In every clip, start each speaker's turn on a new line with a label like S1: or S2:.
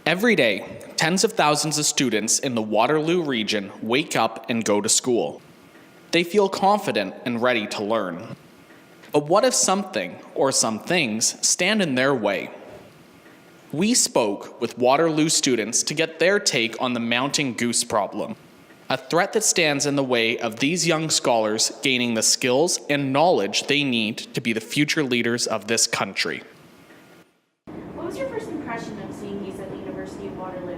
S1: Every day, tens of thousands of students in the Waterloo region wake up and go to school. They feel confident and ready to learn. But what if something or some things stand in their way? We spoke with Waterloo students to get their take on the mounting goose problem, a threat that stands in the way of these young scholars gaining the skills and knowledge they need to be the future leaders of this country.
S2: What was your first impression of seeing geese at the University of Waterloo?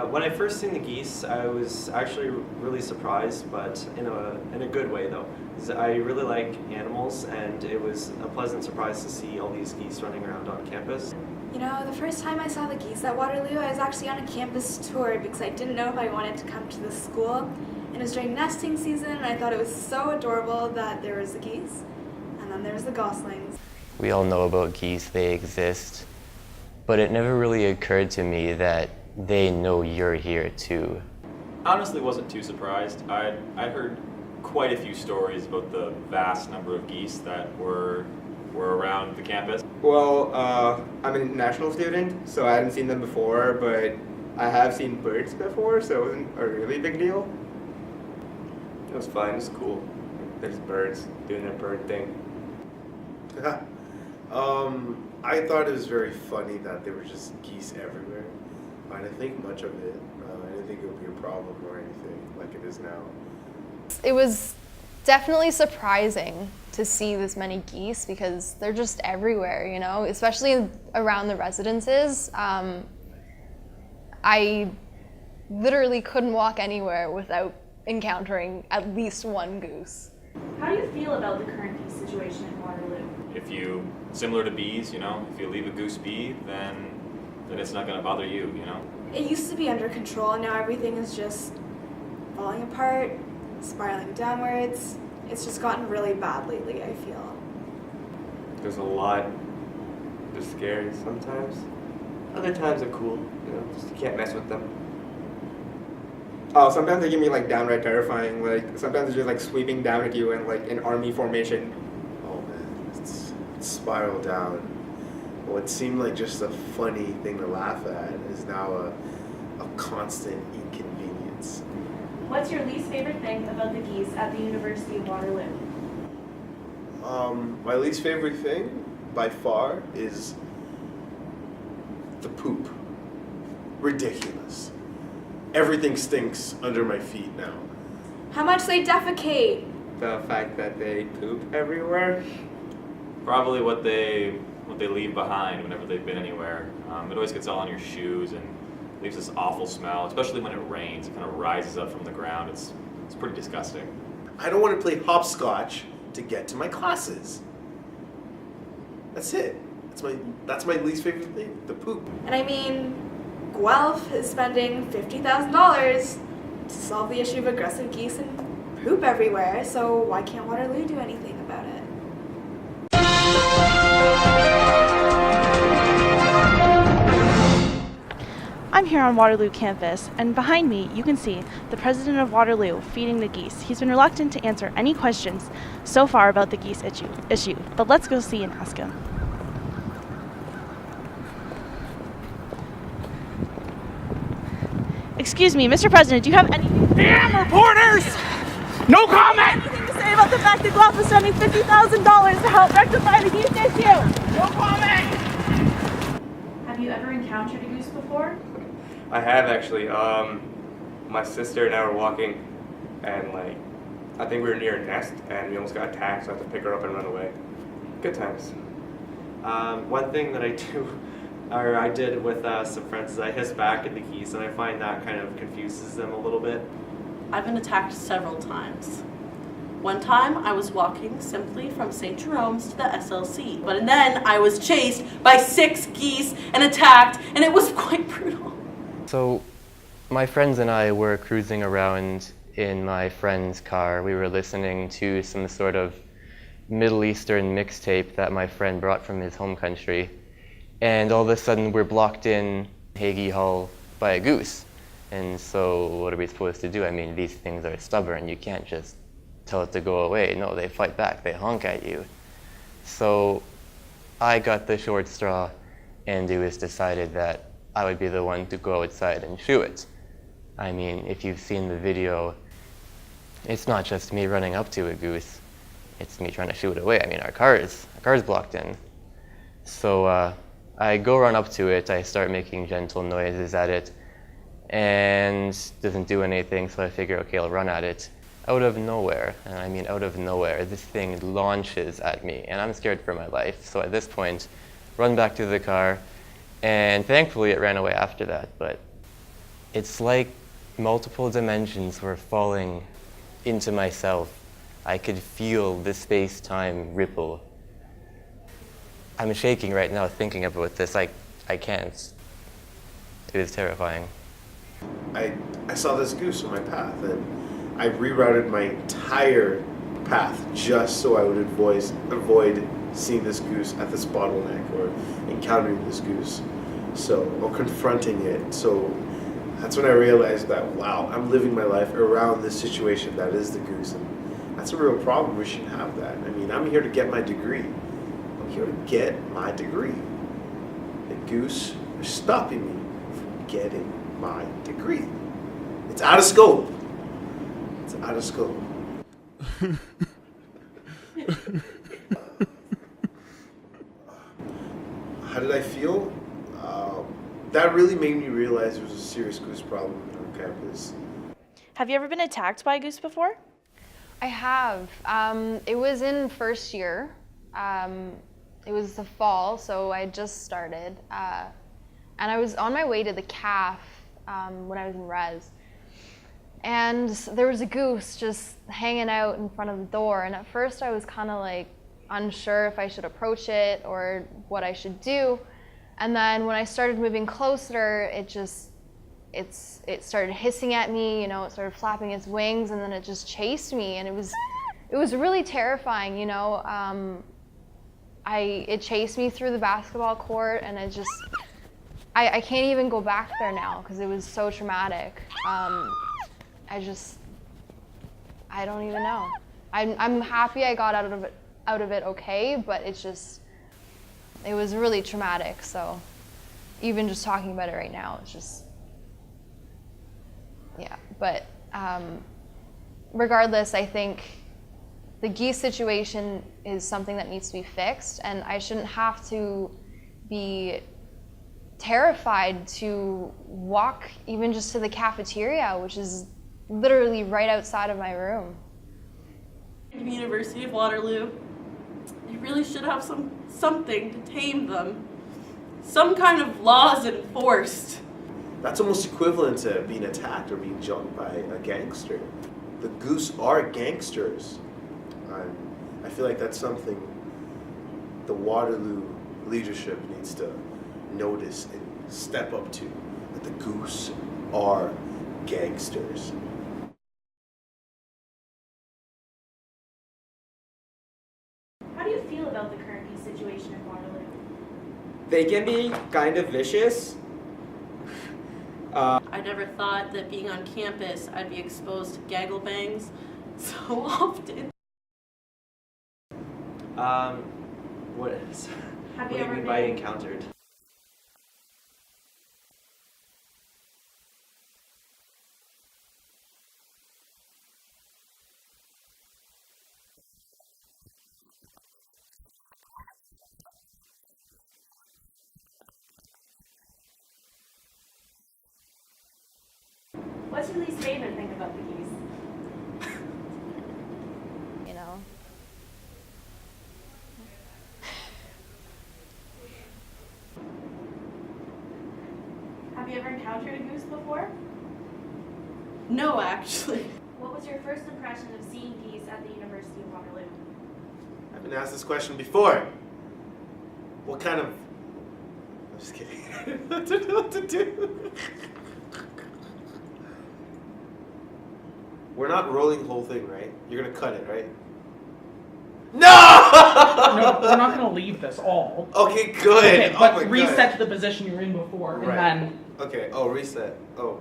S3: When I first seen the geese, I was actually really surprised, but in a good way though. 'Cause I really like animals, and it was a pleasant surprise to see all these geese running around on campus.
S4: You know, the first time I saw the geese at Waterloo, I was actually on a campus tour because I didn't know if I wanted to come to the school. And it was during nesting season, and I thought it was so adorable that there was the geese, and then there was the goslings.
S5: We all know about geese, they exist, but it never really occurred to me that they know you're here too.
S6: Honestly, wasn't too surprised. I'd heard quite a few stories about the vast number of geese that were around the campus.
S7: Well, I'm an international student, so I hadn't seen them before, but I have seen birds before, so it wasn't a really big deal. It was fun, it was cool. There's birds doing their bird thing.
S8: I thought it was very funny that there were just geese everywhere. I didn't think much of it. I didn't think it would be a problem or anything like it is now.
S9: It was definitely surprising to see this many geese because they're just everywhere, you know, especially around the residences. I literally couldn't walk anywhere without encountering at least one goose.
S2: How do you feel about the current geese situation in Waterloo?
S6: If you, similar to bees, you know, if you leave a goose be, then it's not going to bother you, you know.
S4: It used to be under control, and now everything is just falling apart, spiraling downwards. It's just gotten really bad lately, I feel.
S7: There's a lot. They're scary sometimes. Other times they're cool, you know, just you can't mess with them. Oh, sometimes they give me like downright terrifying. Like sometimes they're just like sweeping down at you in like an army formation.
S8: Oh man, it's spiraled down. What seemed like just a funny thing to laugh at is now a constant inconvenience.
S2: What's your least favorite thing about the geese at the University of Waterloo?
S8: My least favorite thing, by far, is the poop. Ridiculous. Everything stinks under my feet now.
S4: How much they defecate?
S7: The fact that they poop everywhere.
S6: Probably what they leave behind whenever they've been anywhere. It always gets all on your shoes and leaves this awful smell, especially when it rains. It kind of rises up from the ground. It's pretty disgusting.
S8: I don't want to play hopscotch to get to my classes. That's it. That's my least favorite thing, the poop.
S4: And I mean, Guelph is spending $50,000 to solve the issue of aggressive geese and poop everywhere, so why can't Waterloo do anything about it?
S10: I'm here on Waterloo campus, and behind me you can see the president of Waterloo feeding the geese. He's been reluctant to answer any questions so far about the geese issue, but let's go see and ask him. Excuse me, Mr. President, do you have anything?
S11: Damn reporters! No comment!
S10: Anything to say about the fact that Guelph is spending $50,000 to help rectify the geese issue?
S11: No comment!
S2: Have you ever encountered a goose before?
S7: I have actually. My sister and I were walking, and like, I think we were near a nest, and we almost got attacked, so I had to pick her up and run away. Good times.
S3: One thing that I did with some friends is I hiss back at the geese, and I find that kind of confuses them a little bit.
S12: I've been attacked several times. One time I was walking simply from St. Jerome's to the SLC, but then I was chased by 6 geese and attacked, and it was quite brutal.
S5: So my friends and I were cruising around in my friend's car. We were listening to some sort of Middle Eastern mixtape that my friend brought from his home country. And all of a sudden we're blocked in Hagee Hall by a goose. And so what are we supposed to do? I mean, these things are stubborn. You can't just tell it to go away. No, they fight back. They honk at you. So I got the short straw, and it was decided that I would be the one to go outside and shoot it. I mean, if you've seen the video, it's not just me running up to a goose, it's me trying to shoo it away. I mean, our car's blocked in. So I go run up to it, I start making gentle noises at it, and it doesn't do anything, so I figure, okay, I'll run at it. Out of nowhere, and I mean out of nowhere, this thing launches at me, and I'm scared for my life. So at this point, run back to the car, and thankfully it ran away after that, but it's like multiple dimensions were falling into myself. I could feel the space-time ripple. I'm shaking right now thinking about this. I can't. It is terrifying.
S8: I saw this goose on my path, and I rerouted my entire path just so I would avoid seeing this goose at this bottleneck or encountering this goose, or confronting it. So that's when I realized that, wow, I'm living my life around this situation that is the goose, and that's a real problem. We should have that. I mean, I'm here to get my degree. I'm here to get my degree. The goose is stopping me from getting my degree. It's out of scope. It's out of scope. How did I feel? That really made me realize there was a serious goose problem on campus.
S10: Have you ever been attacked by a goose before?
S9: I have. It was in first year. It was the fall, so I just started. And I was on my way to the CAF when I was in res. And there was a goose just hanging out in front of the door. And at first I was kind of like unsure if I should approach it or what I should do. And then when I started moving closer, it started hissing at me, you know, it started flapping its wings, and then it just chased me, and it was really terrifying, you know. It chased me through the basketball court, and I can't even go back there now because it was so traumatic. I don't even know. I'm happy I got out of it okay, but it was really traumatic. So even just talking about it right now, it's just, yeah. But regardless, I think the geese situation is something that needs to be fixed, and I shouldn't have to be terrified to walk even just to the cafeteria, which is literally right outside of my room.
S12: The University of Waterloo, they really should have something to tame them. Some kind of laws enforced.
S8: That's almost equivalent to being attacked or being jumped by a gangster. The goose are gangsters. I feel like that's something the Waterloo leadership needs to notice and step up to. That the goose are gangsters.
S2: How do you feel about the current geese situation in Waterloo?
S7: They can be kind of vicious.
S12: I never thought that being on campus I'd be exposed to gagglebangs so often.
S3: What do you mean by encountered?
S2: What's your least favorite thing about the geese?
S9: You know.
S2: Have you ever encountered a goose before?
S12: No, actually.
S2: What was your first impression of seeing geese at the University of Waterloo?
S8: I've been asked this question before. What kind of... I'm just kidding. I don't know what to do. We're not rolling the whole thing, right? You're gonna cut it, right? No!
S11: No, we're not going to leave this all.
S8: Okay, good.
S11: Okay, but
S8: oh my
S11: reset
S8: God.
S11: to the position you were in before,
S8: Right.
S11: and then
S8: Okay, reset. Oh.